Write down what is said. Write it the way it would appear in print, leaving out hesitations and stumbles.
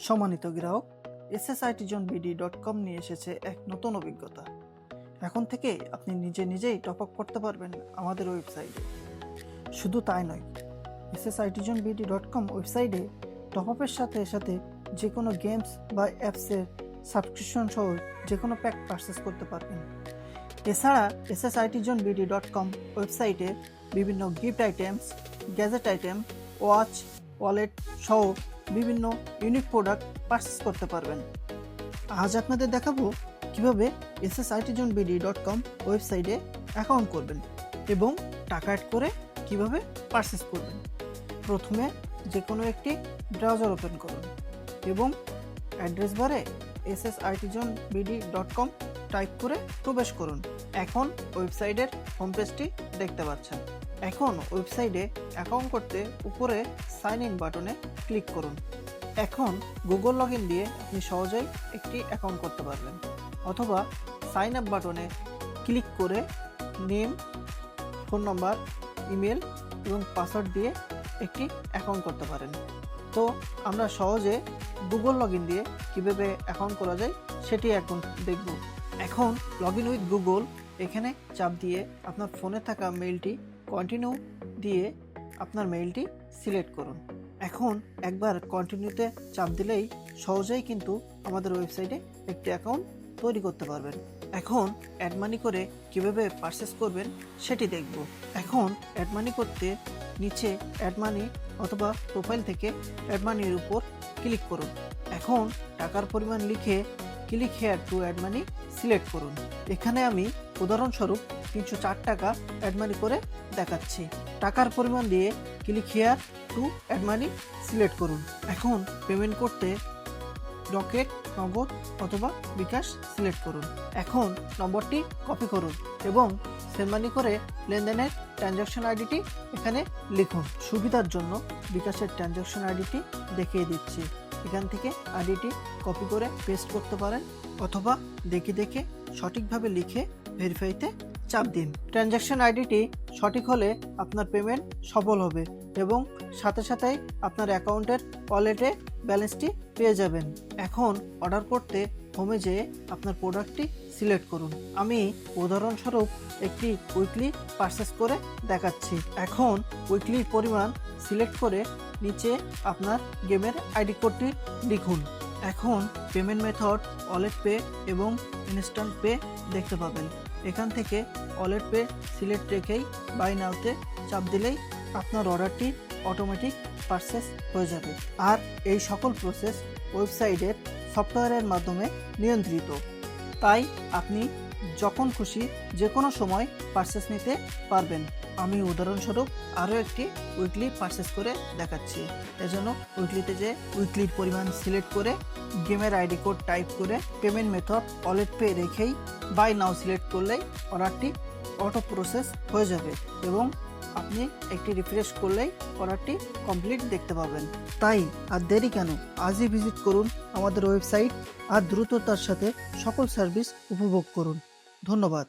সম্মানিত গ্রাহক, ssitjonbd.com নিয়ে এসেছে এক নতুন অভিজ্ঞতা। এখন থেকে আপনি নিজেই টপ আপ করতে পারবেন আমাদের ওয়েবসাইটে। শুধু তাই নয়, ssitjonbd.com ওয়েবসাইটে টপ আপের সাথে সাথে যে কোনো গেমস বা অ্যাপসের সাবস্ক্রিপশন সহ যে কোনো প্যাক পারচেস করতে পারবেন। এছাড়া ssitjonbd.com ওয়েবসাইটে বিভিন্ন gift items, gadget item, watch, wallet সহ বিভিন্ন ইউনিক প্রোডাক্ট পারচেস করতে পারবেন। আজ আপনাদের দেখাবো কিভাবে ssitjonbd.com ওয়েবসাইটে অ্যাকাউন্ট করবেন এবং টাকা অ্যাড করে কিভাবে পারচেস করবেন। প্রথমে যে কোনো একটি ব্রাউজার ওপেন করুন এবং অ্যাড্রেস বারে ssitjonbd.com টাইপ করে প্রবেশ করুন। এখন ওয়েবসাইটের হোম পেজটি দেখতে পাচ্ছেন। এখন ওয়েবসাইটে অ্যাকাউন্ট করতে উপরে সাইন ইন বাটনে ক্লিক করুন। এখন গুগল লগইন দিয়ে আপনি সহজেই একটি অ্যাকাউন্ট করতে পারবেন, অথবা সাইন আপ বাটনে ক্লিক করে নেম, ফোন নাম্বার, ইমেল এবং পাসওয়ার্ড দিয়ে একটি অ্যাকাউন্ট করতে পারেন। তো আমরা সহজে গুগল লগইন দিয়ে কীভাবে অ্যাকাউন্ট করা যায় সেটি এখন দেখব। এখন লগইন উইথ গুগল এখানে চাপ দিয়ে আপনার ফোনে থাকা মেইলটি কন্টিনিউ দিয়ে আপনার মেইলটি সিলেক্ট করুন। এখন একবার কন্টিনিউতে চাপ দিলেই সহজেই কিন্তু আমাদের ওয়েবসাইটে একটি অ্যাকাউন্ট তৈরি করতে পারবেন। এখন অ্যাড মানি করে কিভাবে পারচেস করবেন সেটি দেখব। এখন অ্যাড মানি করতে নিচে অ্যাড মানি অথবা প্রোফাইল থেকে অ্যাড মানির উপর ক্লিক করুন। এখন টাকার পরিমাণ লিখে click here to add money select করুন। এখানে আমি উদাহরণস্বরূপ 304 টাকা অ্যাড মানি করে দেখাচ্ছি। টাকার পরিমাণ দিয়ে click here to add money select করুন। এখন পেমেন্ট করতে রকেট, নগদ অথবা বিকাশ সিলেক্ট করুন। এখন নম্বরটি কপি করুন এবং সেন্ড মানি করে লেনদেনের ট্রানজ্যাকশন আইডিটি এখানে লিখুন। সুবিধার জন্য বিকাশের ট্রানজ্যাকশন আইডিটি দেখিয়ে দিচ্ছি। এখান থেকে আইডিটি কপি করে পেস্ট করতে পারেন, অথবা দেখে সঠিকভাবে লিখে ভেরিফাইতে চাপ দিন। ট্রানজ্যাকশন আইডিটি সঠিক হলে আপনার পেমেন্ট সফল হবে এবং সাথে আপনার অ্যাকাউন্টের ওয়ালেটে ব্যালেন্সটি পেয়ে যাবেন। এখন অর্ডার করতে হোমে যেয়ে আপনার প্রোডাক্টটি সিলেক্ট করুন। আমি উদাহরণস্বরূপ একটি উইকলি পারচেস করে দেখাচ্ছি। এখন উইকলির পরিমাণ সিলেক্ট করে নিচে আপনার গেমের আইডি কোডটি লিখুন। এখন পেমেন্ট মেথড ওয়ালেট পে এবং ইনস্ট্যান্ট পে দেখতে পাবেন। এখান থেকে ওয়ালেট পে সিলেক্ট রেখেই বাই নাওতে চাপ দিলেই আপনার অর্ডারটি অটোমেটিক পারচেস হয়ে যাবে। আর এই সকল প্রসেস ওয়েবসাইটের সফটওয়্যারের মাধ্যমে নিয়ন্ত্রিত, তাই আপনি যখন খুশি যে কোনো সময় পারচেস নিতে পারবেন। আমি উদাহরণস্বরূপ আরও একটি উইকলি পারচেস করে দেখাচ্ছি। এজন্য উইকলিতে যে উইকলির পরিমাণ সিলেক্ট করে গেমের আইডি কোড টাইপ করে পেমেন্ট মেথড ওয়ালেট পে রেখেই বাই নাও সিলেক্ট করলেই অর্ডারটি অটো প্রসেস হয়ে যাবে এবং আপনি একটি রিফ্রেশ করলেই অর্ডারটি কমপ্লিট দেখতে পাবেন। তাই আর দেরি কেন, আজই ভিজিট করুন আমাদের ওয়েবসাইট আর দ্রুততার সাথে সকল সার্ভিস উপভোগ করুন। ধন্যবাদ।